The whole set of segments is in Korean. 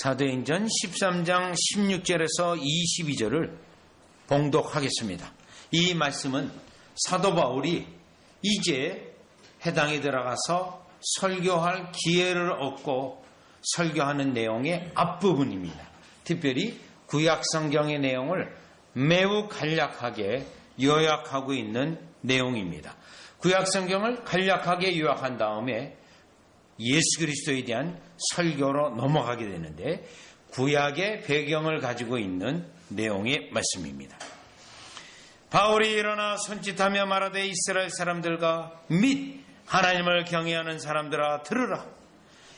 사도행전 13장 16절에서 22절을 봉독하겠습니다. 이 말씀은 사도 바울이 이제 해당에 들어가서 설교할 기회를 얻고 설교하는 내용의 앞부분입니다. 특별히 구약 성경의 내용을 매우 간략하게 요약하고 있는 내용입니다. 구약 성경을 간략하게 요약한 다음에 예수 그리스도에 대한 설교로 넘어가게 되는데 구약의 배경을 가지고 있는 내용의 말씀입니다. 바울이 일어나 손짓하며 말하되 이스라엘 사람들과 및 하나님을 경외하는 사람들아 들으라.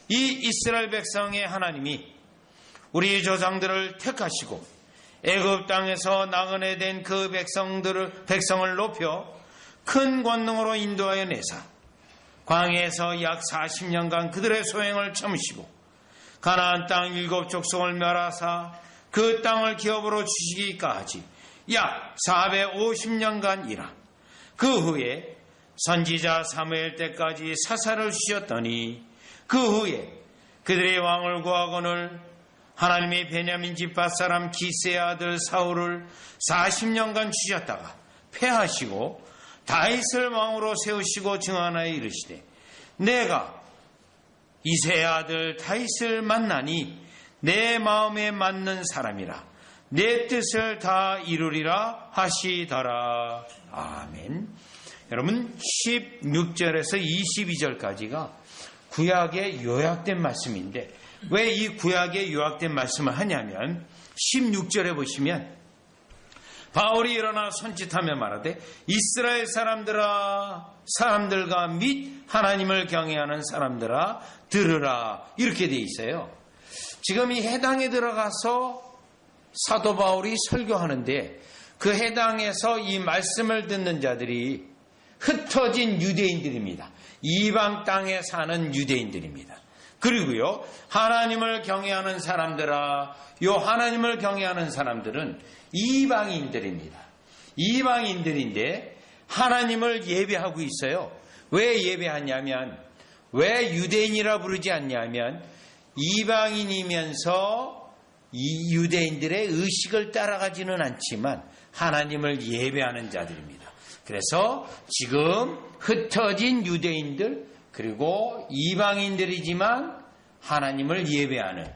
이 이스라엘 백성의 하나님이 우리 조상들을 택하시고 애굽 땅에서 나그네 된 그 백성을 높여 큰 권능으로 인도하여 내사 광야에서 약 40년간 그들의 소행을 참으시고 가나안 땅 7 족속을 멸하사 그 땅을 기업으로 주시기까지 약 450년간이라. 그 후에 선지자 사무엘 때까지 사사를 주셨더니 그 후에 그들의 왕을 구하거늘 하나님이 베냐민 집밧 사람 기스의 아들 사울을 40년간 주셨다가 패하시고 다윗을 왕으로 세우시고 증언하여 이르시되 내가 이새의 아들 다윗을 만나니 내 마음에 맞는 사람이라 내 뜻을 다 이루리라 하시더라. 아멘. 여러분 16절에서 22절까지가 구약의 요약된 말씀인데 왜 이 구약의 요약된 말씀을 하냐면 16절에 보시면 바울이 일어나 손짓하며 말하되 이스라엘 사람들과 및 하나님을 경외하는 사람들아 들으라 이렇게 돼 있어요. 지금 이 해당에 들어가서 사도 바울이 설교하는데 그 해당에서 이 말씀을 듣는 자들이 흩어진 유대인들입니다. 이방 땅에 사는 유대인들입니다. 그리고요 하나님을 경외하는 사람들아, 요 하나님을 경외하는 사람들은 이방인들입니다. 이방인들인데 하나님을 예배하고 있어요. 왜 예배하냐면, 왜 유대인이라 부르지 않냐면 이방인이면서 이 유대인들의 의식을 따라가지는 않지만 하나님을 예배하는 자들입니다. 그래서 지금 흩어진 유대인들 그리고 이방인들이지만 하나님을 예배하는,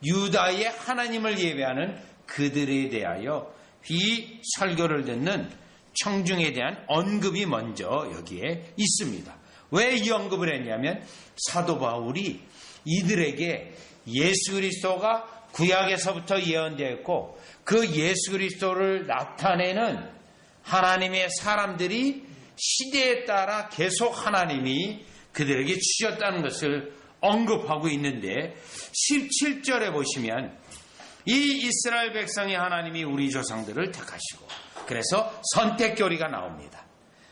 유다의 하나님을 예배하는 그들에 대하여 이 설교를 듣는 청중에 대한 언급이 먼저 여기에 있습니다. 왜 이 언급을 했냐면 사도 바울이 이들에게 예수 그리스도가 구약에서부터 예언되었고 그 예수 그리스도를 나타내는 하나님의 사람들이 시대에 따라 계속 하나님이 그들에게 주셨다는 것을 언급하고 있는데 17절에 보시면 이 이스라엘 백성의 하나님이 우리 조상들을 택하시고, 그래서 선택교리가 나옵니다.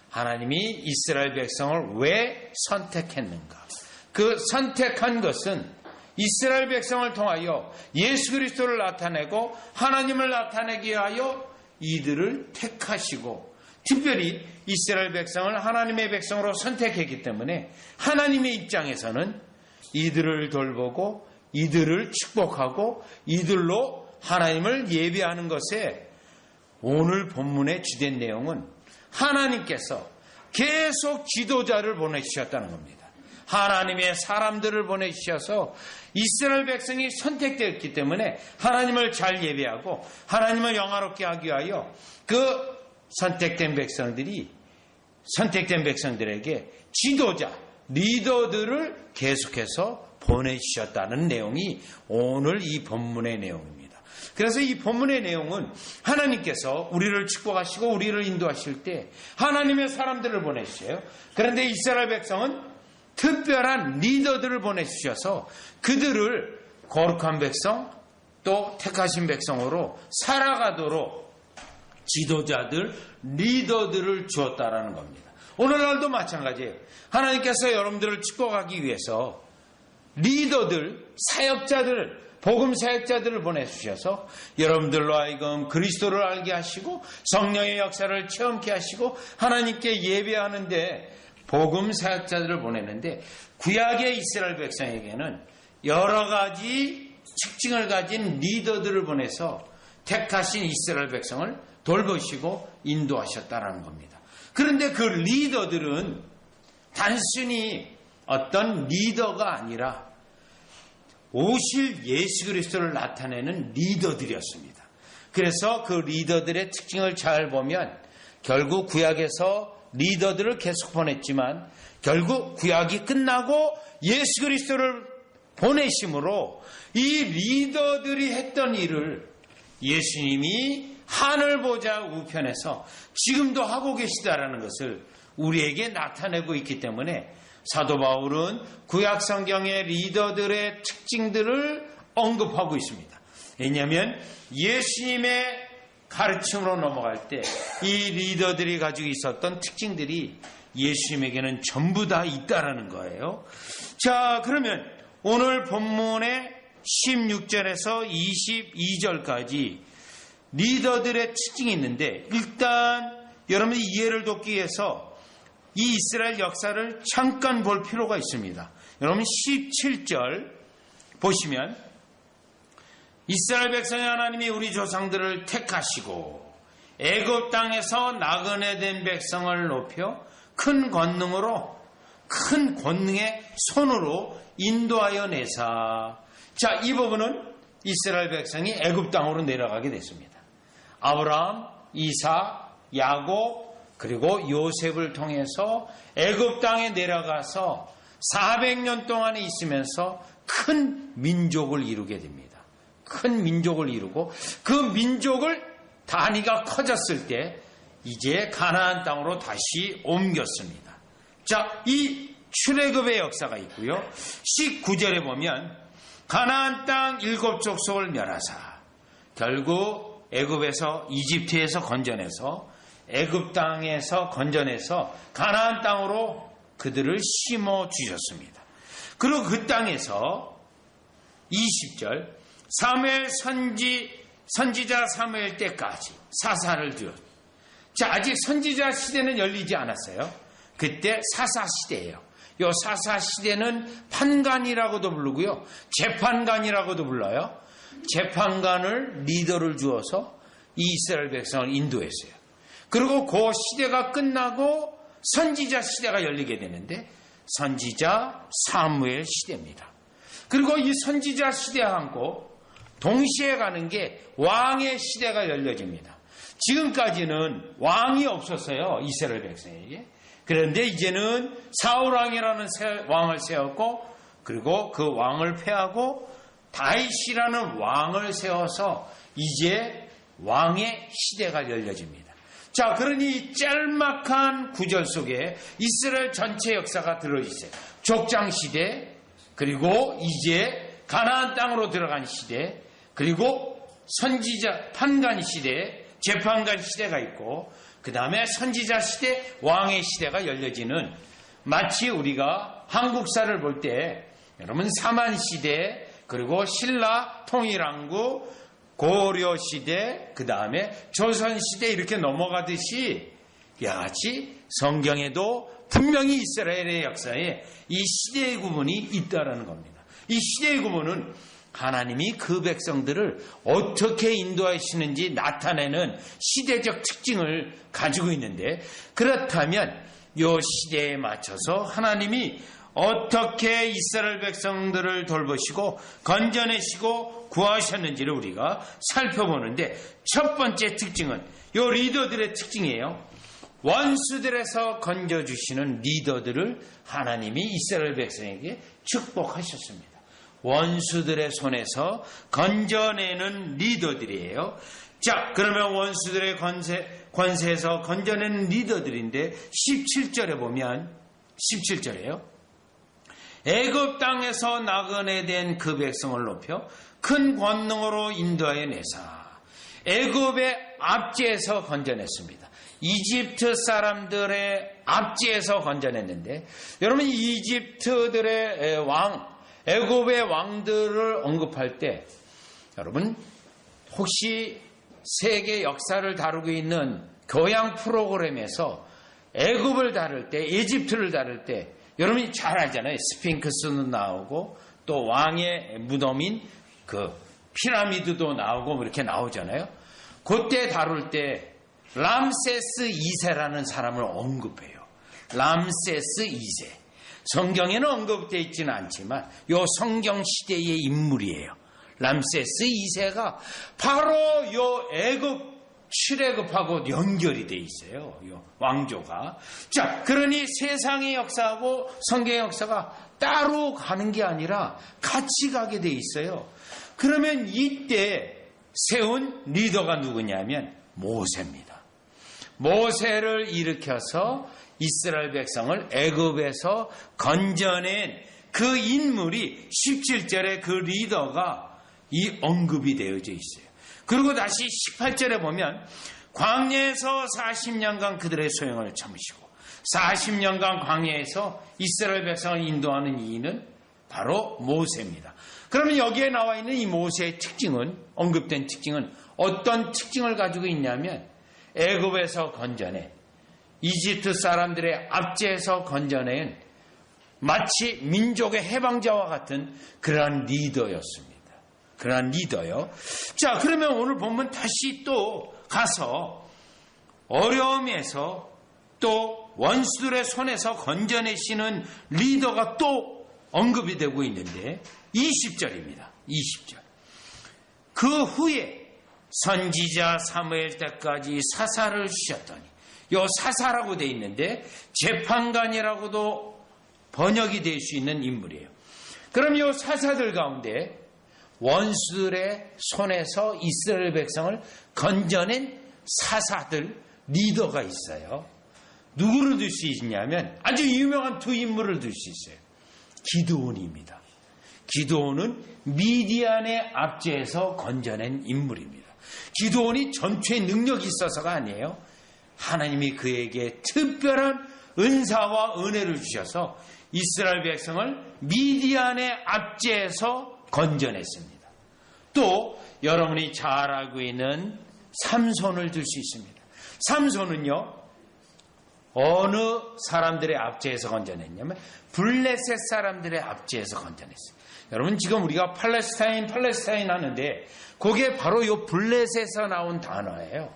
하나님이 이스라엘 백성을 왜 선택했는가? 그 선택한 것은 이스라엘 백성을 통하여 예수 그리스도를 나타내고 하나님을 나타내기 위하여 이들을 택하시고, 특별히 이스라엘 백성을 하나님의 백성으로 선택했기 때문에 하나님의 입장에서는 이들을 돌보고 이들을 축복하고 이들로 하나님을 예배하는 것에, 오늘 본문의 주된 내용은 하나님께서 계속 지도자를 보내주셨다는 겁니다. 하나님의 사람들을 보내주셔서 이스라엘 백성이 선택되었기 때문에 하나님을 잘 예배하고 하나님을 영화롭게 하기 위하여 그 선택된 백성들에게 지도자, 리더들을 계속해서 보내주셨다는 내용이 오늘 이 본문의 내용입니다. 그래서 이 본문의 내용은 하나님께서 우리를 축복하시고 우리를 인도하실 때 하나님의 사람들을 보내주셔요. 그런데 이스라엘 백성은 특별한 리더들을 보내주셔서 그들을 거룩한 백성 또 택하신 백성으로 살아가도록 지도자들, 리더들을 주었다라는 겁니다. 오늘날도 마찬가지예요. 하나님께서 여러분들을 축복하기 위해서 리더들, 사역자들, 복음 사역자들을 보내주셔서 여러분들로 하여금 그리스도를 알게 하시고 성령의 역사를 체험케 하시고 하나님께 예배하는데 복음 사역자들을 보내는데, 구약의 이스라엘 백성에게는 여러 가지 특징을 가진 리더들을 보내서 택하신 이스라엘 백성을 돌보시고 인도하셨다라는 겁니다. 그런데 그 리더들은 단순히 어떤 리더가 아니라 오실 예수 그리스도를 나타내는 리더들이었습니다. 그래서 그 리더들의 특징을 잘 보면 결국 구약에서 리더들을 계속 보냈지만 결국 구약이 끝나고 예수 그리스도를 보내심으로 이 리더들이 했던 일을 예수님이 하늘 보좌 우편에서 지금도 하고 계시다라는 것을 우리에게 나타내고 있기 때문에 사도 바울은 구약 성경의 리더들의 특징들을 언급하고 있습니다. 왜냐하면 예수님의 가르침으로 넘어갈 때 이 리더들이 가지고 있었던 특징들이 예수님에게는 전부 다 있다라는 거예요. 자, 그러면 오늘 본문의 16절에서 22절까지 리더들의 특징이 있는데 일단 여러분이 이해를 돕기 위해서 이 이스라엘 역사를 잠깐 볼 필요가 있습니다. 여러분 17절 보시면 이스라엘 백성의 하나님이 우리 조상들을 택하시고 애굽 땅에서 나그네 된 백성을 높여 큰 권능의 손으로 인도하여 내사. 자, 이 부분은 이스라엘 백성이 애굽 땅으로 내려가게 됐습니다. 아브라함, 이삭, 야곱 그리고 요셉을 통해서 애굽 땅에 내려가서 400년 동안에 있으면서 큰 민족을 이루게 됩니다. 큰 민족을 이루고 그 민족을 단위가 커졌을 때 이제 가나안 땅으로 다시 옮겼습니다. 자, 이 출애굽의 역사가 있고요. 19절에 보면 가나안 땅 7족속을 멸하사 결국 애굽에서 이집트에서 건져내서 애굽 땅에서 건져내서 가나안 땅으로 그들을 심어 주셨습니다. 그리고 그 땅에서 20절 사무엘 선지자 사무엘 때까지 사사를 두었습니다. 자, 아직 선지자 시대는 열리지 않았어요. 그때 사사 시대예요. 이 사사 시대는 판관이라고도 부르고요. 재판관이라고도 불러요. 재판관을 리더를 주어서 이스라엘 백성을 인도했어요. 그리고 그 시대가 끝나고 선지자 시대가 열리게 되는데 선지자 사무엘 시대입니다. 그리고 이 선지자 시대하고 동시에 가는 게 왕의 시대가 열려집니다. 지금까지는 왕이 없었어요. 이스라엘 백성에게. 그런데 이제는 사울왕이라는 왕을 세웠고 그리고 그 왕을 패하고 다윗이라는 왕을 세워서 이제 왕의 시대가 열려집니다. 자, 그러니 이 짤막한 구절 속에 이스라엘 전체 역사가 들어있어요. 족장 시대, 그리고 이제 가나안 땅으로 들어간 시대, 그리고 선지자 판관 시대, 재판관 시대가 있고 그 다음에 선지자 시대, 왕의 시대가 열려지는 마치 우리가 한국사를 볼 때 여러분 사만 시대, 그리고 신라 통일왕국, 고려 시대, 그 다음에 조선 시대 이렇게 넘어가듯이 같이 성경에도 분명히 이스라엘의 역사에 이 시대의 구분이 있다라는 겁니다. 이 시대의 구분은 하나님이 그 백성들을 어떻게 인도하시는지 나타내는 시대적 특징을 가지고 있는데 그렇다면 이 시대에 맞춰서 하나님이 어떻게 이스라엘 백성들을 돌보시고 건져내시고 구하셨는지를 우리가 살펴보는데 첫 번째 특징은 이 리더들의 특징이에요. 원수들에서 건져주시는 리더들을 하나님이 이스라엘 백성에게 축복하셨습니다. 원수들의 손에서 건져내는 리더들이에요. 자, 그러면 원수들의 권세에서 건져내는 리더들인데 17절에 보면 17절에요. 애굽 땅에서 나그네 된 그 백성을 높여 큰 권능으로 인도하여 내사. 애굽의 압제에서 건져냈습니다. 이집트 사람들의 압제에서 건져냈는데 여러분 이집트들의 애굽의 왕들을 언급할 때 여러분 혹시 세계 역사를 다루고 있는 교양 프로그램에서 애굽을 다룰 때 이집트를 다룰 때 여러분이 잘 알잖아요. 스핑크스도 나오고 또 왕의 무덤인 그 피라미드도 나오고 이렇게 나오잖아요. 그때 다룰 때 람세스 2세라는 사람을 언급해요. 람세스 2세. 성경에는 언급되어 있지는 않지만 요 성경 시대의 인물이에요. 람세스 2세가 바로 요 애굽 출애굽하고 연결이 돼 있어요. 요 왕조가. 자, 그러니 세상의 역사하고 성경의 역사가 따로 가는 게 아니라 같이 가게 돼 있어요. 그러면 이때 세운 리더가 누구냐면 모세입니다. 모세를 일으켜서 이스라엘 백성을 애굽에서 건져낸 그 인물이 17절에 그 리더가 이 언급이 되어져 있어요. 그리고 다시 18절에 보면 광야에서 40년간 그들의 소용을 참으시고 40년간 광야에서 이스라엘 백성을 인도하는 이는 바로 모세입니다. 그러면 여기에 나와 있는 이 모세의 특징은, 언급된 특징은 어떤 특징을 가지고 있냐면 애굽에서 건져낸, 이집트 사람들의 압제에서 건져낸 마치 민족의 해방자와 같은 그러한 리더였습니다. 그러한 리더요. 자, 그러면 오늘 보면 다시 또 가서 어려움에서 또 원수들의 손에서 건져내시는 리더가 또 언급이 되고 있는데 20절입니다. 20절. 그 후에 선지자 사무엘 때까지 사사를 주셨더니, 요 사사라고 되어 있는데 재판관이라고도 번역이 될 수 있는 인물이에요. 그럼 요 사사들 가운데 원수들의 손에서 이스라엘 백성을 건져낸 사사들, 리더가 있어요. 누구를 들 수 있냐면 아주 유명한 두 인물을 들 수 있어요. 기드온입니다. 기드온은 미디안의 압제에서 건져낸 인물입니다. 기드온이 전투의 능력이 있어서가 아니에요. 하나님이 그에게 특별한 은사와 은혜를 주셔서 이스라엘 백성을 미디안의 압제에서 건져냈습니다. 또 여러분이 잘 알고 있는 삼손을 들 수 있습니다. 삼손은요, 어느 사람들의 압제에서 건져냈냐면 블레셋 사람들의 압제에서 건져냈어요. 여러분, 지금 우리가 팔레스타인 하는데 그게 바로 요 블레셋에서 나온 단어예요.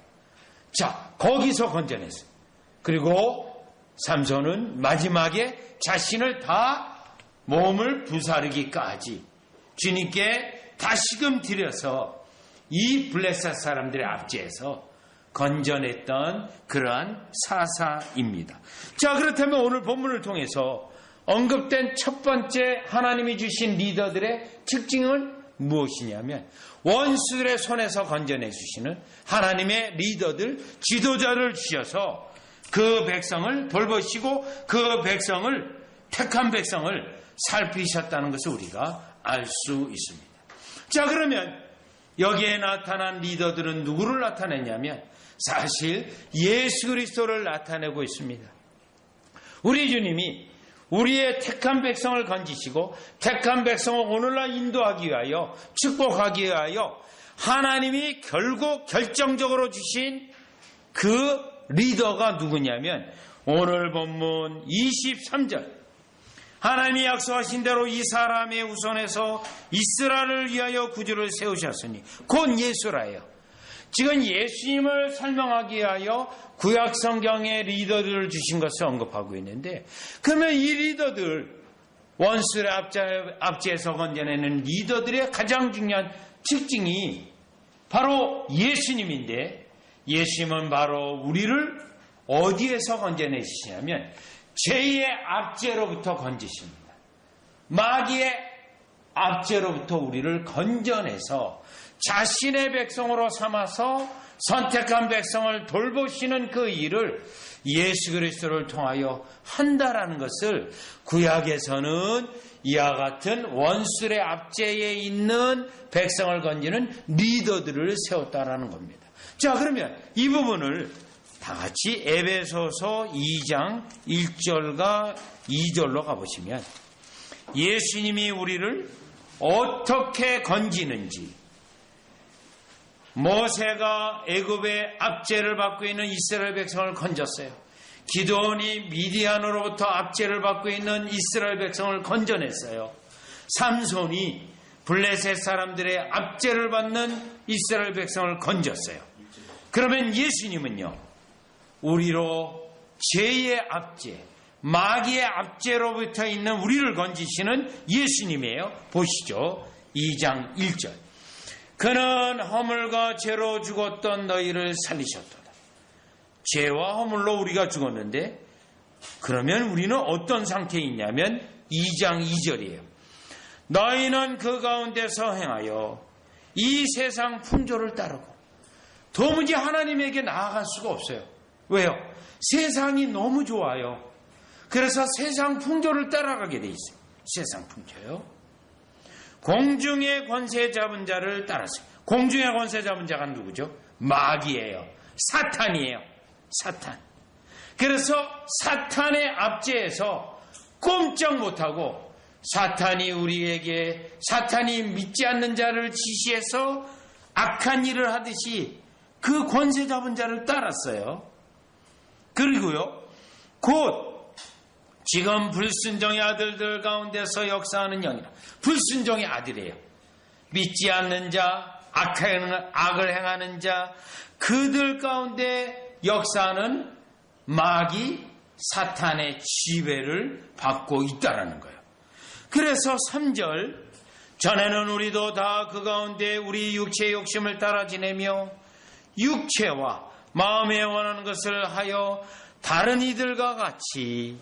자, 거기서 건져냈어요. 그리고 삼손은 마지막에 자신을 다 몸을 부사르기까지 주님께 다시금 드려서 이 블레셋 사람들의 압제에서 건져냈던 그러한 사사입니다. 자, 그렇다면 오늘 본문을 통해서 언급된 첫 번째 하나님이 주신 리더들의 특징은 무엇이냐면 원수들의 손에서 건져내 주시는 하나님의 리더들, 지도자를 주셔서 그 백성을 돌보시고 그 백성을, 택한 백성을 살피셨다는 것을 우리가 알 수 있습니다. 자, 그러면 여기에 나타난 리더들은 누구를 나타냈냐면 사실 예수 그리스도를 나타내고 있습니다. 우리 주님이 우리의 택한 백성을 건지시고 택한 백성을 오늘날 인도하기 위하여, 축복하기 위하여 하나님이 결국 결정적으로 주신 그 리더가 누구냐면 오늘 본문 23절, 하나님이 약속하신 대로 이 사람의 후손에서 이스라엘을 위하여 구주를 세우셨으니 곧 예수라요. 지금 예수님을 설명하기 위하여 구약 성경의 리더들을 주신 것을 언급하고 있는데, 그러면 이 리더들, 원수의 압제에서 건져내는 리더들의 가장 중요한 특징이 바로 예수님인데, 예수님은 바로 우리를 어디에서 건져내시냐면 죄의 압제로부터 건지십니다. 마귀의 압제로부터 우리를 건져내서 자신의 백성으로 삼아서 선택한 백성을 돌보시는 그 일을 예수 그리스도를 통하여 한다라는 것을 구약에서는 이와 같은 원수의 압제에 있는 백성을 건지는 리더들을 세웠다라는 겁니다. 자, 그러면 이 부분을 다 같이 에베소서 2장 1절과 2절로 가보시면 예수님이 우리를 어떻게 건지는지, 모세가 애굽의 압제를 받고 있는 이스라엘 백성을 건졌어요. 기드온이 미디안으로부터 압제를 받고 있는 이스라엘 백성을 건져냈어요. 삼손이 블레셋 사람들의 압제를 받는 이스라엘 백성을 건졌어요. 그러면 예수님은요, 우리로 죄의 압제, 마귀의 압제로부터 있는 우리를 건지시는 예수님이에요. 보시죠. 2장 1절. 그는 허물과 죄로 죽었던 너희를 살리셨도다. 죄와 허물로 우리가 죽었는데, 그러면 우리는 어떤 상태에 있냐면 2장 2절이에요. 너희는 그 가운데서 행하여 이 세상 풍조를 따르고 도무지 하나님에게 나아갈 수가 없어요. 왜요? 세상이 너무 좋아요. 그래서 세상 풍조를 따라가게 돼 있어요. 세상 풍조요. 공중의 권세 잡은 자를 따랐어요. 공중의 권세 잡은 자가 누구죠? 마귀예요. 사탄이에요. 사탄. 그래서 사탄의 압제에서 꼼짝 못하고 사탄이 우리에게 사탄이 믿지 않는 자를 지시해서 악한 일을 하듯이 그 권세 잡은 자를 따랐어요. 그리고요, 곧 지금 불순종의 아들들 가운데서 역사하는 영이라. 불순종의 아들이에요. 믿지 않는 자, 악을 행하는 자, 그들 가운데 역사하는 마귀 사탄의 지배를 받고 있다라는 거예요. 그래서 3절, 전에는 우리도 다 그 가운데 우리 육체의 욕심을 따라 지내며 육체와 마음에 원하는 것을 하여 다른 이들과 같이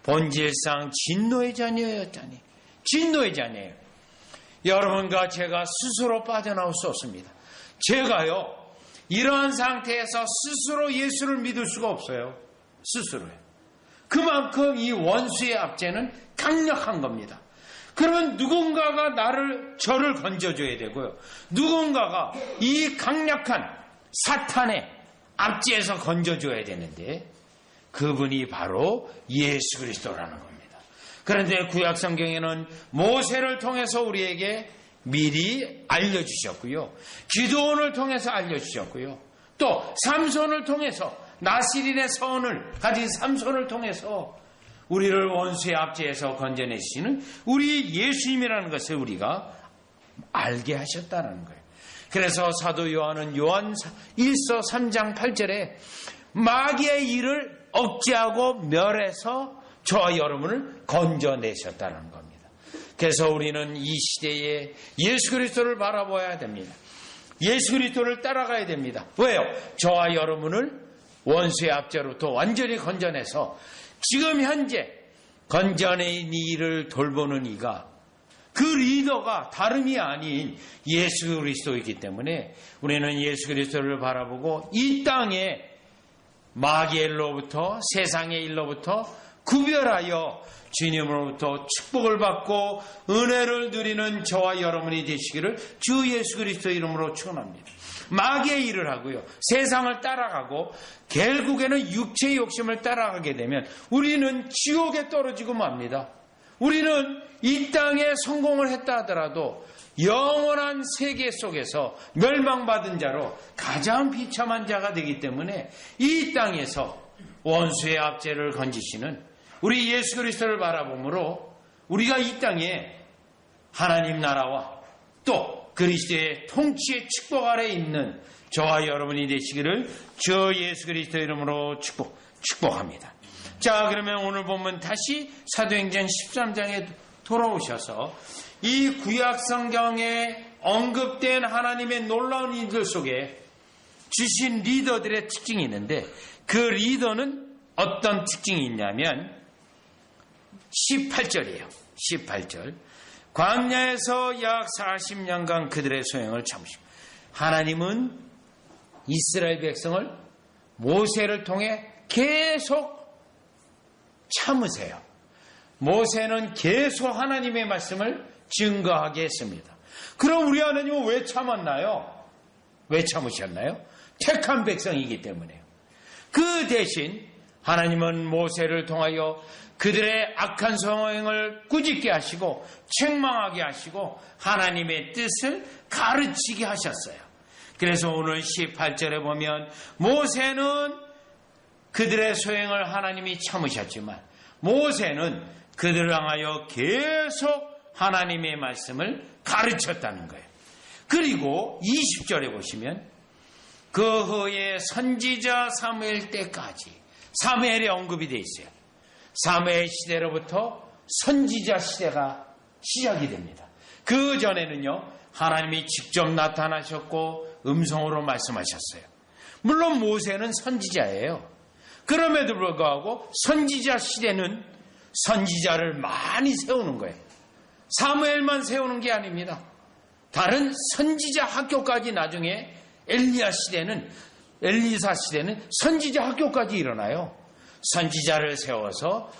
본질상 진노의 자녀였다니. 진노의 자녀예요. 여러분과 제가 스스로 빠져나올 수 없습니다. 제가요, 이러한 상태에서 스스로 예수를 믿을 수가 없어요. 스스로요. 그만큼 이 원수의 압제는 강력한 겁니다. 그러면 누군가가 저를 건져줘야 되고요. 누군가가 이 강력한 사탄의 압제에서 건져줘야 되는데 그분이 바로 예수 그리스도라는 겁니다. 그런데 구약 성경에는 모세를 통해서 우리에게 미리 알려주셨고요. 기드온을 통해서 알려주셨고요. 또 삼손을 통해서 나실인의 서원을 가진 삼손을 통해서 우리를 원수의 압제에서 건져내시는 우리 예수님이라는 것을 우리가 알게 하셨다는 거예요. 그래서 사도 요한은 요한 1서 3장 8절에 마귀의 일을 억제하고 멸해서 저와 여러분을 건져내셨다는 겁니다. 그래서 우리는 이 시대에 예수 그리스도를 바라봐야 됩니다. 예수 그리스도를 따라가야 됩니다. 왜요? 저와 여러분을 원수의 압제로부터 완전히 건져내서 지금 현재 건져낸 일을 돌보는 이가 그 리더가 다름이 아닌 예수 그리스도이기 때문에 우리는 예수 그리스도를 바라보고 이 땅에 마귀의 일로부터 세상의 일로부터 구별하여 주님으로부터 축복을 받고 은혜를 누리는 저와 여러분이 되시기를 주 예수 그리스도 이름으로 축원합니다. 마귀의 일을 하고요, 세상을 따라가고 결국에는 육체의 욕심을 따라가게 되면 우리는 지옥에 떨어지고 맙니다. 우리는 이 땅에 성공을 했다 하더라도 영원한 세계 속에서 멸망받은 자로 가장 비참한 자가 되기 때문에 이 땅에서 원수의 압제를 건지시는 우리 예수 그리스도를 바라보므로 우리가 이 땅에 하나님 나라와 또 그리스도의 통치의 축복 아래 있는 저와 여러분이 되시기를 주 예수 그리스도 이름으로 축복합니다. 자, 그러면 오늘 보면 다시 사도행전 13장에 돌아오셔서 이 구약 성경에 언급된 하나님의 놀라운 일들 속에 주신 리더들의 특징이 있는데 그 리더는 어떤 특징이 있냐면 18절이에요. 18절. 광야에서 약 40년간 그들의 소행을 참으시고 하나님은 이스라엘 백성을 모세를 통해 계속 참으세요. 모세는 계속 하나님의 말씀을 증거하게 했습니다. 그럼 우리 하나님은 왜 참았나요? 왜 참으셨나요? 택한 백성이기 때문에요. 그 대신 하나님은 모세를 통하여 그들의 악한 성행을 꾸짖게 하시고 책망하게 하시고 하나님의 뜻을 가르치게 하셨어요. 그래서 오늘 18절에 보면 모세는 그들의 소행을 하나님이 참으셨지만 모세는 그들을 향하여 계속 하나님의 말씀을 가르쳤다는 거예요. 그리고 20절에 보시면 그 후에 선지자 사무엘 때까지 사무엘이 언급이 되어 있어요. 사무엘 시대로부터 선지자 시대가 시작이 됩니다. 그 전에는요, 하나님이 직접 나타나셨고 음성으로 말씀하셨어요. 물론 모세는 선지자예요. 그럼에도 불구하고 선지자 시대는 선지자를 많이 세우는 거예요. 사무엘만 세우는 게 아닙니다. 다른 선지자 학교까지 나중에 엘리사 시대는 선지자 학교까지 일어나요. 선지자를 세워서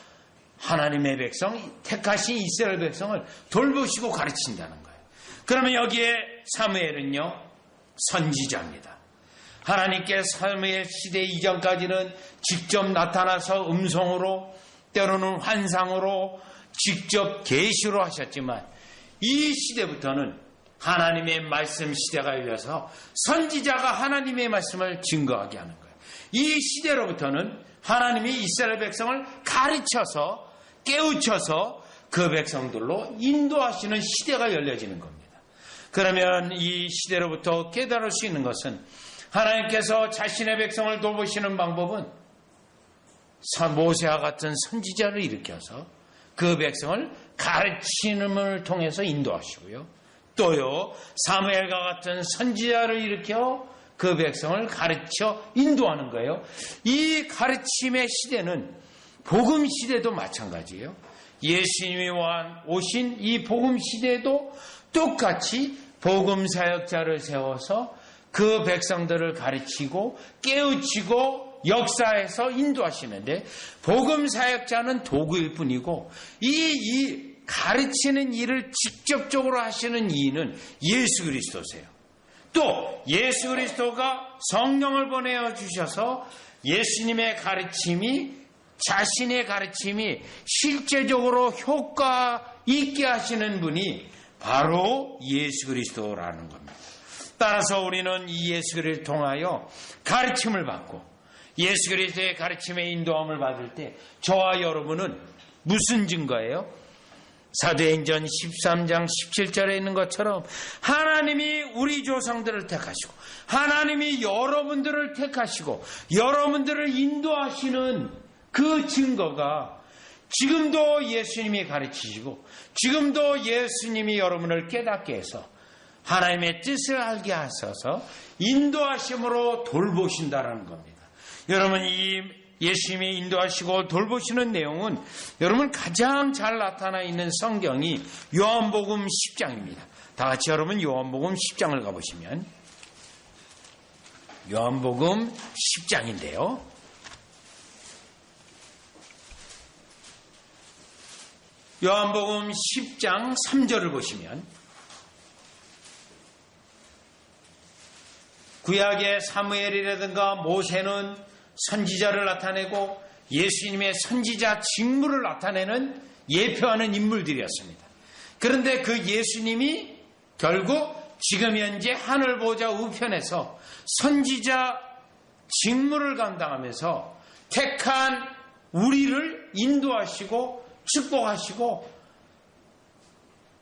하나님의 백성, 택하신 이스라엘 백성을 돌보시고 가르친다는 거예요. 그러면 여기에 사무엘은요, 선지자입니다. 하나님께 사무엘 시대 이전까지는 직접 나타나서 음성으로, 때로는 환상으로, 직접 계시로 하셨지만 이 시대부터는 하나님의 말씀 시대가 열려서 선지자가 하나님의 말씀을 증거하게 하는 거예요. 이 시대로부터는 하나님이 이스라엘 백성을 가르쳐서 깨우쳐서 그 백성들로 인도하시는 시대가 열려지는 겁니다. 그러면 이 시대로부터 깨달을 수 있는 것은 하나님께서 자신의 백성을 돌보시는 방법은 모세와 같은 선지자를 일으켜서 그 백성을 가르치는 통해서 인도하시고요. 또요, 사무엘과 같은 선지자를 일으켜 그 백성을 가르쳐 인도하는 거예요. 이 가르침의 시대는 복음 시대도 마찬가지예요. 예수님이 오신 이 복음 시대도 똑같이 복음 사역자를 세워서 그 백성들을 가르치고 깨우치고 역사에서 인도하시는데, 복음 사역자는 도구일 뿐이고 이 가르치는 일을 직접적으로 하시는 이는 예수 그리스도세요. 또 예수 그리스도가 성령을 보내어 주셔서 예수님의 가르침이, 자신의 가르침이 실제적으로 효과 있게 하시는 분이 바로 예수 그리스도라는 겁니다. 따라서 우리는 이 예수 그리스도를 통하여 가르침을 받고 예수 그리스도의 가르침에 인도함을 받을 때 저와 여러분은 무슨 증거예요? 사도행전 13장 17절에 있는 것처럼 하나님이 우리 조상들을 택하시고 하나님이 여러분들을 택하시고 여러분들을 인도하시는 그 증거가 지금도 예수님이 가르치시고 지금도 예수님이 여러분을 깨닫게 해서 하나님의 뜻을 알게 하셔서 인도하심으로 돌보신다는 겁니다. 여러분, 이 예수님이 인도하시고 돌보시는 내용은 여러분 가장 잘 나타나 있는 성경이 요한복음 10장입니다. 다 같이 여러분 요한복음 10장을 가보시면 요한복음 10장인데요. 요한복음 10장 3절을 보시면 구약의 사무엘이라든가 모세는 선지자를 나타내고 예수님의 선지자 직무를 나타내는 예표하는 인물들이었습니다. 그런데 그 예수님이 결국 지금 현재 하늘 보좌 우편에서 선지자 직무를 감당하면서 택한 우리를 인도하시고 축복하시고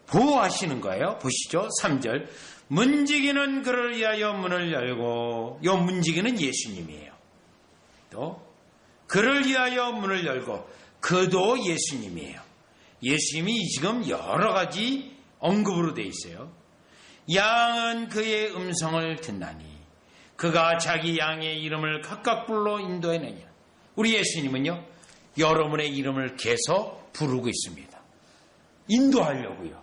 보호하시는 거예요. 보시죠. 3절. 문지기는 그를 위하여 문을 열고, 요 문지기는 예수님이에요. 또 그를 위하여 문을 열고, 그도 예수님이에요. 예수님이 지금 여러 가지 언급으로 되어 있어요. 양은 그의 음성을 듣나니 그가 자기 양의 이름을 각각 불러 인도해내냐. 우리 예수님은요, 여러분의 이름을 계속 부르고 있습니다. 인도하려고요.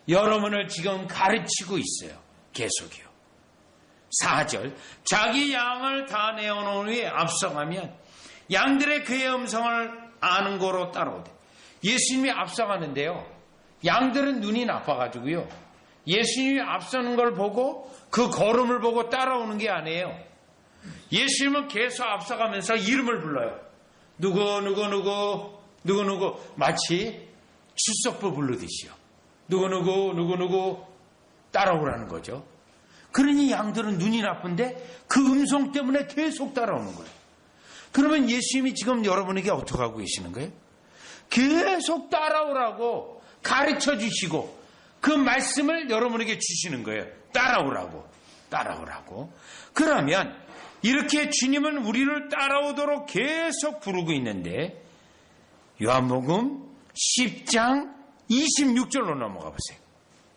여러분을 지금 가르치고 있어요. 계속이요. 4절. 자기 양을 다 내어놓은 후에 앞서가면 양들의 그의 음성을 아는 거로 따라오대. 예수님이 앞서가는데요, 양들은 눈이 나빠가지고요, 예수님이 앞서는 걸 보고 그 걸음을 보고 따라오는 게 아니에요. 예수님은 계속 앞서가면서 이름을 불러요. 누구 마치 출석부 부르듯이요. 누구 따라오라는 거죠. 그러니 양들은 눈이 나쁜데 그 음성 때문에 계속 따라오는 거예요. 그러면 예수님이 지금 여러분에게 어떻게 하고 계시는 거예요? 계속 따라오라고 가르쳐 주시고 그 말씀을 여러분에게 주시는 거예요. 따라오라고. 그러면 이렇게 주님은 우리를 따라오도록 계속 부르고 있는데 요한복음 10장 26절로 넘어가 보세요.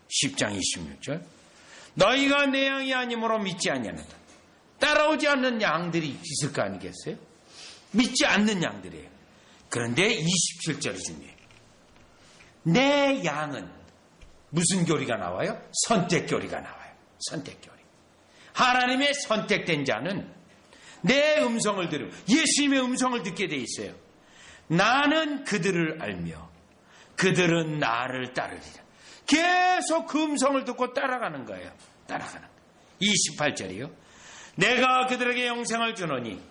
10장 26절. 너희가 내 양이 아니므로 믿지 아니하는다. 따라오지 않는 양들이 있을 거 아니겠어요? 믿지 않는 양들이에요. 그런데 27절이 중요해요. 내 양은 무슨 교리가 나와요? 선택교리가 나와요. 선택교리. 하나님의 선택된 자는 내 음성을 들으면 예수님의 음성을 듣게 돼 있어요. 나는 그들을 알며 그들은 나를 따르리라. 계속 그 음성을 듣고 따라가는 거예요. 따라가는 거예요. 28절이요. 내가 그들에게 영생을 주노니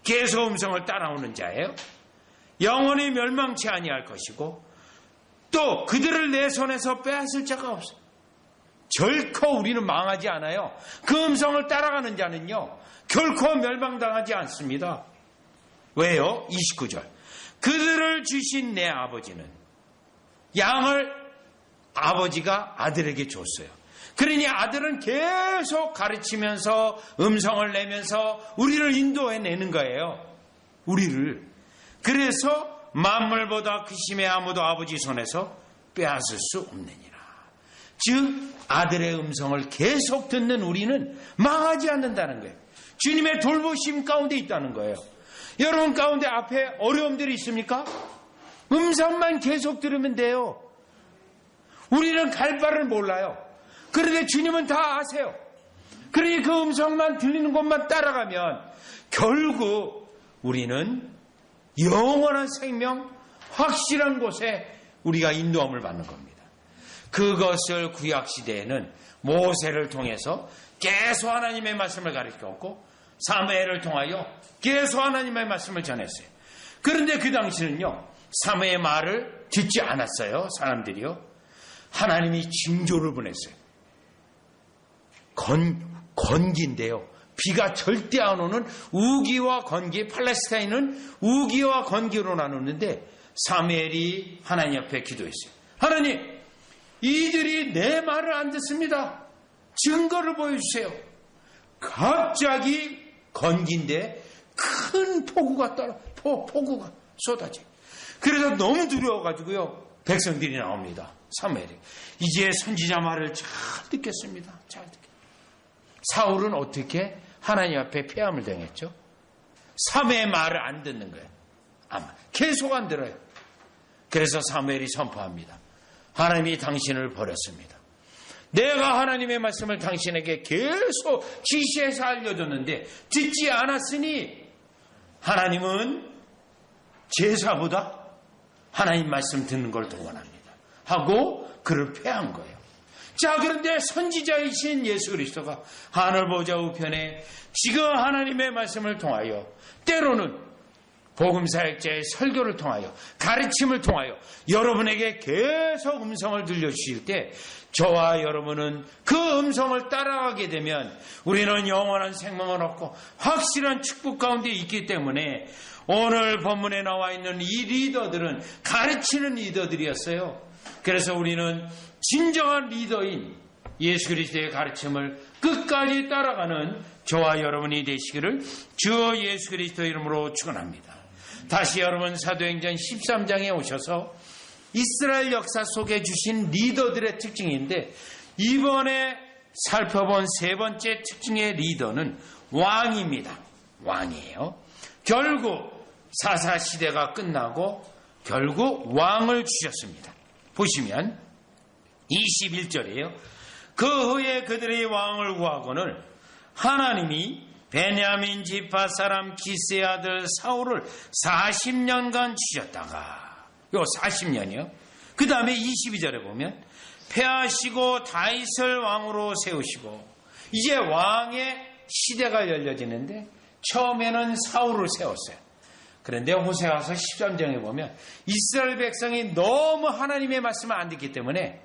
계속 음성을 따라오는 자예요. 영원히 멸망치 아니할 것이고 또 그들을 내 손에서 빼앗을 자가 없어. 결코 우리는 망하지 않아요. 그 음성을 따라가는 자는요 결코 멸망당하지 않습니다. 왜요? 29절. 그들을 주신 내 아버지는 양을 아버지가 아들에게 줬어요. 그러니 아들은 계속 가르치면서 음성을 내면서 우리를 인도해내는 거예요. 우리를. 그래서 만물보다 크심에 아무도 아버지 손에서 빼앗을 수 없느니라. 즉 아들의 음성을 계속 듣는 우리는 망하지 않는다는 거예요. 주님의 돌보심 가운데 있다는 거예요. 여러분 가운데 앞에 어려움들이 있습니까? 음성만 계속 들으면 돼요. 우리는 갈 바를 몰라요. 그런데 주님은 다 아세요. 그러니 그 음성만 들리는 곳만 따라가면 결국 우리는 영원한 생명, 확실한 곳에 우리가 인도함을 받는 겁니다. 그것을 구약시대에는 모세를 통해서 계속 하나님의 말씀을 가르쳤고 사무엘을 통하여 계속 하나님의 말씀을 전했어요. 그런데 그 당시는요 사무의 말을 듣지 않았어요. 사람들이요. 하나님이 징조를 보냈어요. 건기인데요. 비가 절대 안 오는 우기와 건기, 팔레스타인은 우기와 건기로 나누는데 사무엘이 하나님 앞에 기도했어요. 하나님, 이들이 내 말을 안 듣습니다. 증거를 보여주세요. 갑자기 건기인데 큰 폭우가 쏟아져요. 그래서 너무 두려워가지고요. 백성들이 나옵니다. 사무엘이. 이제 선지자 말을 잘 듣겠습니다. 잘 듣겠습니다. 사울은 어떻게 하나님 앞에 폐함을 당했죠? 사무엘의 말을 안 듣는 거예요. 아마 계속 안 들어요. 그래서 사무엘이 선포합니다. 하나님이 당신을 버렸습니다. 내가 하나님의 말씀을 당신에게 계속 지시해서 알려줬는데 듣지 않았으니 하나님은 제사보다 하나님 말씀 듣는 걸 더 원합니다. 하고 그를 폐한 거예요. 자, 그런데 선지자이신 예수 그리스도가 하늘 보좌 우편에 지금 하나님의 말씀을 통하여 때로는 복음사역자의 설교를 통하여 가르침을 통하여 여러분에게 계속 음성을 들려주실 때 저와 여러분은 그 음성을 따라가게 되면 우리는 영원한 생명을 얻고 확실한 축복 가운데 있기 때문에 오늘 본문에 나와 있는 이 리더들은 가르치는 리더들이었어요. 그래서 우리는 진정한 리더인 예수 그리스도의 가르침을 끝까지 따라가는 저와 여러분이 되시기를 주 예수 그리스도 이름으로 축원합니다. 다시 여러분 사도행전 13장에 오셔서 이스라엘 역사 속에 주신 리더들의 특징인데 이번에 살펴본 세 번째 특징의 리더는 왕입니다. 왕이에요. 결국 사사시대가 끝나고 결국 왕을 주셨습니다. 보시면 21절이에요. 그 후에 그들의 왕을 구하고는 하나님이 베냐민 지파 사람 기스의 아들 사울을 40년간 주셨다가 요 40년이요. 그 다음에 22절에 보면 폐하시고 다윗을 왕으로 세우시고 이제 왕의 시대가 열려지는데 처음에는 사울을 세웠어요. 그런데 호세아서 13장에 보면 이스라엘 백성이 너무 하나님의 말씀을 안 듣기 때문에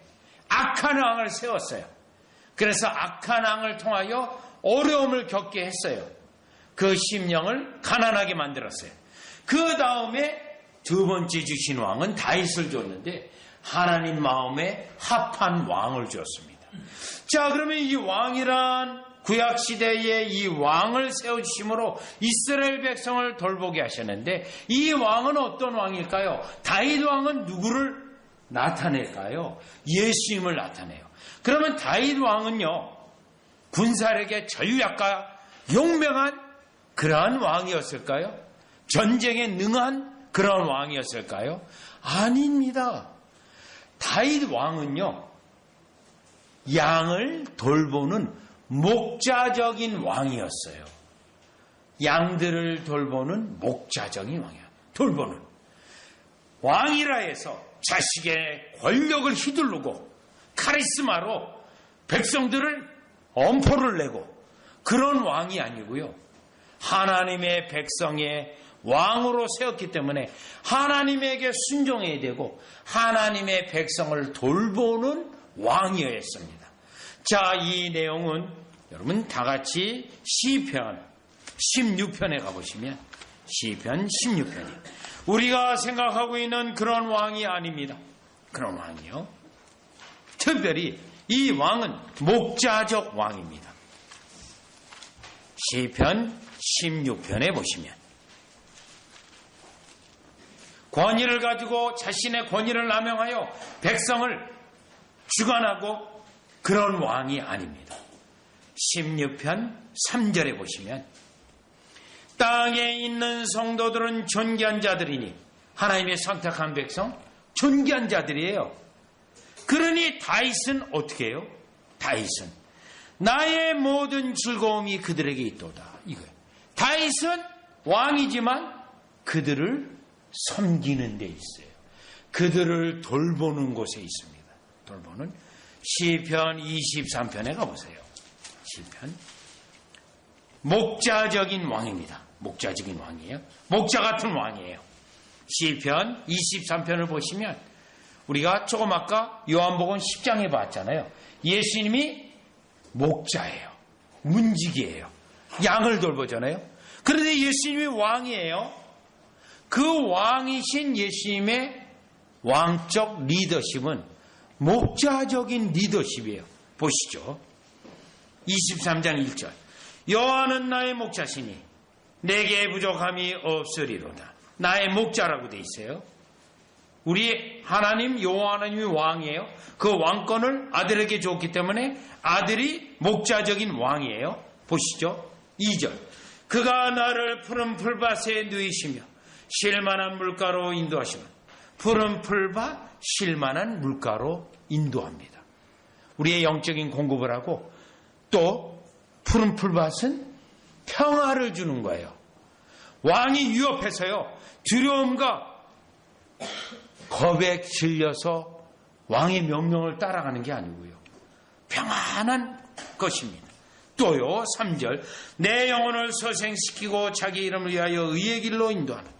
악한 왕을 세웠어요. 그래서 악한 왕을 통하여 어려움을 겪게 했어요. 그 심령을 가난하게 만들었어요. 그 다음에 두 번째 주신 왕은 다윗을 줬는데 하나님 마음에 합한 왕을 주었습니다. 자, 그러면 이 왕이란 구약시대에 이 왕을 세우심으로 이스라엘 백성을 돌보게 하셨는데, 이 왕은 어떤 왕일까요? 다윗 왕은 누구를 나타낼까요? 예수님을 나타내요. 그러면 다윗 왕은요, 군사력의 전략가, 용맹한 그러한 왕이었을까요? 전쟁에 능한 그런 왕이었을까요? 아닙니다. 다윗 왕은요, 양을 돌보는 목자적인 왕이었어요. 양들을 돌보는 목자적인 왕이야. 돌보는 왕이라 해서 자식의 권력을 휘두르고 카리스마로 백성들을 엄포를 내고 그런 왕이 아니고요. 하나님의 백성의 왕으로 세웠기 때문에 하나님에게 순종해야 되고 하나님의 백성을 돌보는 왕이었습니다. 자, 이 내용은 여러분 다 같이 시편 16편에 가보시면, 시편 16편이 우리가 생각하고 있는 그런 왕이 아닙니다. 그런 왕이요. 특별히 이 왕은 목자적 왕입니다. 시편 16편에 보시면 권위를 가지고 자신의 권위를 남용하여 백성을 주관하고 그런 왕이 아닙니다. 16편 3절에 보시면 땅에 있는 성도들은 존귀한 자들이니, 하나님의 선택한 백성 존귀한 자들이에요. 그러니 다윗은 어떻게 해요? 다윗은 나의 모든 즐거움이 그들에게 있도다. 이거예요. 다윗은 왕이지만 그들을 섬기는 데 있어요. 그들을 돌보는 곳에 있습니다. 돌보는 시편 23편에 가보세요. 시편 목자적인 왕입니다. 목자적인 왕이에요. 목자 같은 왕이에요. 시편 23편을 보시면 우리가 조금 아까 요한복음 10장에 봤잖아요. 예수님이 목자예요. 문지기예요. 양을 돌보잖아요. 그런데 예수님이 왕이에요. 그 왕이신 예수님의 왕적 리더십은 목자적인 리더십이에요. 보시죠. 23장 1절. 여호와는 나의 목자시니 내게 부족함이 없으리로다. 나의 목자라고 돼 있어요. 우리 하나님 여호와 하나님이 왕이에요. 그 왕권을 아들에게 줬기 때문에 아들이 목자적인 왕이에요. 보시죠. 2절. 그가 나를 푸른 풀밭에 누이시며 쉴만한 물가로 인도하시며, 푸른 풀밭 쉴만한 물가로 인도합니다. 우리의 영적인 공급을 하고 또 푸른 풀밭은 평화를 주는 거예요. 왕이 위협해서요, 두려움과 겁에 질려서 왕의 명령을 따라가는 게 아니고요, 평안한 것입니다. 또요, 3절. 내 영혼을 서생시키고 자기 이름을 위하여 의의 길로 인도하는.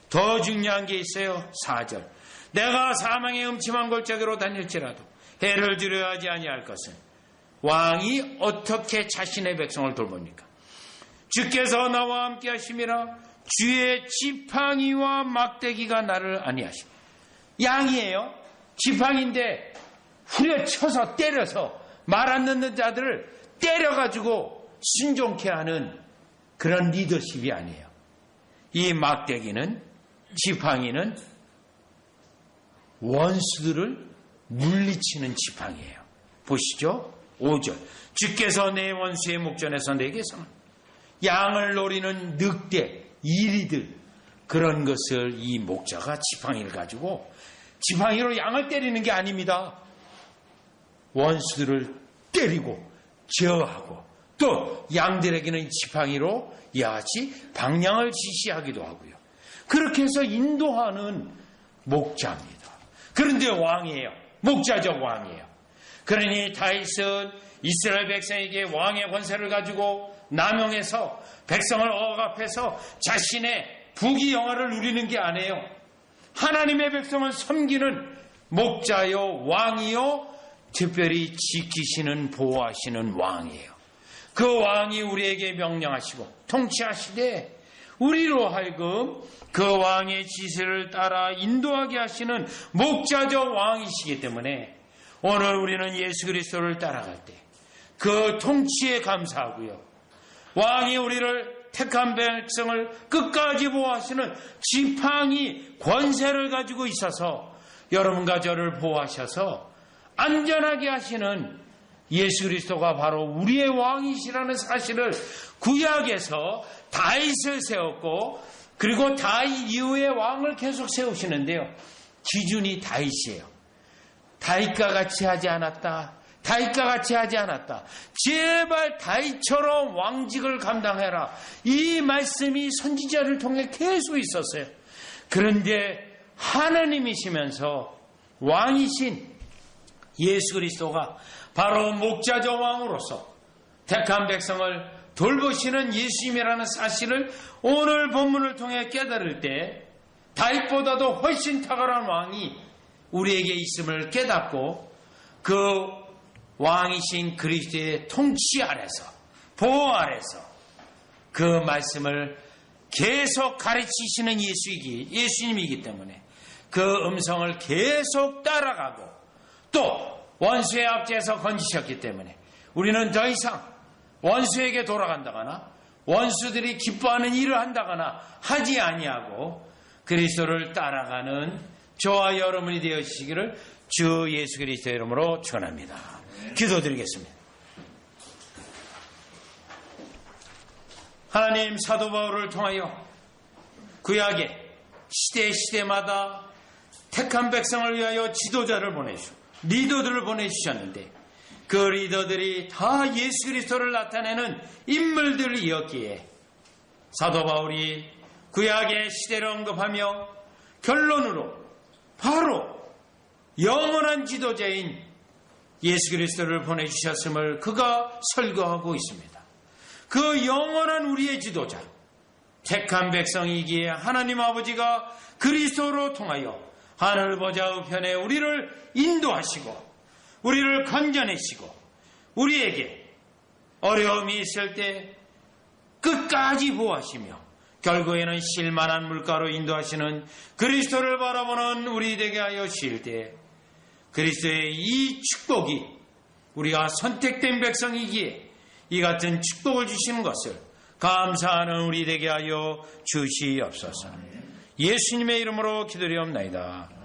더 중요한 게 있어요. 4절. 내가 사망의 음침한 골짜기로 다닐지라도 해를 두려워하지 아니할 것은. 왕이 어떻게 자신의 백성을 돌봅니까? 주께서 나와 함께 하심이라. 주의 지팡이와 막대기가 나를 안위하시니. 양이에요. 지팡이인데 후려쳐서 때려서 말 안 듣는 자들을 때려가지고 순종케 하는 그런 리더십이 아니에요. 이 막대기는, 지팡이는 원수들을 물리치는 지팡이에요. 보시죠. 5절. 주께서 내 원수의 목전에서 내게 선 양을 노리는 늑대, 이리들, 그런 것을 이 목자가 지팡이를 가지고 지팡이로 양을 때리는 게 아닙니다. 원수들을 때리고 제어하고 또 양들에게는 지팡이로 이같이 방향을 지시하기도 하고요. 그렇게 해서 인도하는 목자입니다. 그런데 왕이에요. 목자적 왕이에요. 그러니 다윗은 이스라엘 백성에게 왕의 권세를 가지고 남용해서 백성을 억압해서 자신의 부귀영화를 누리는 게 아니에요. 하나님의 백성을 섬기는 목자요, 왕이요, 특별히 지키시는, 보호하시는 왕이에요. 그 왕이 우리에게 명령하시고 통치하시되 우리로 하여금 그 왕의 지시를 따라 인도하게 하시는 목자적 왕이시기 때문에 오늘 우리는 예수 그리스도를 따라갈 때 그 통치에 감사하고요. 왕이 우리를 택한 백성을 끝까지 보호하시는 지팡이 권세를 가지고 있어서 여러분과 저를 보호하셔서 안전하게 하시는 예수 그리스도가 바로 우리의 왕이시라는 사실을 구약에서 다윗을 세웠고 그리고 다윗 이후에 왕을 계속 세우시는데요. 기준이 다윗이에요. 다윗과 같이 하지 않았다. 다윗과 같이 하지 않았다. 제발 다윗처럼 왕직을 감당해라. 이 말씀이 선지자를 통해 계속 있었어요. 그런데 하나님이시면서 왕이신 예수 그리스도가 바로 목자적 왕으로서 택한 백성을 돌보시는 예수님이라는 사실을 오늘 본문을 통해 깨달을 때 다윗보다도 훨씬 탁월한 왕이 우리에게 있음을 깨닫고 그 왕이신 그리스도의 통치 아래서 보호 아래서 그 말씀을 계속 가르치시는 예수님이기 때문에 그 음성을 계속 따라가고 또 원수의 앞에서 건지셨기 때문에 우리는 더 이상 원수에게 돌아간다거나 원수들이 기뻐하는 일을 한다거나 하지 아니하고 그리스도를 따라가는 저와 여러분이 되어주시기를 주 예수 그리스도의 이름으로 축원합니다. 기도드리겠습니다. 하나님, 사도 바울을 통하여 구약의 시대마다 택한 백성을 위하여 지도자를 보내주시고 리더들을 보내주셨는데 그 리더들이 다 예수 그리스도를 나타내는 인물들이었기에 사도 바울이 구약의 시대를 언급하며 결론으로 바로 영원한 지도자인 예수 그리스도를 보내주셨음을 그가 설교하고 있습니다. 그 영원한 우리의 지도자, 택한 백성이기에 하나님 아버지가 그리스도로 통하여 하늘 보좌 우편에 우리를 인도하시고 우리를 건져내시고 우리에게 어려움이 있을 때 끝까지 보호하시며 결국에는 실만한 물가로 인도하시는 그리스도를 바라보는 우리 되게 하여 주실 때 그리스도의 이 축복이 우리가 선택된 백성이기에 이 같은 축복을 주시는 것을 감사하는 우리 되게 하여 주시옵소서. 예수님의 이름으로 기도리옵나이다.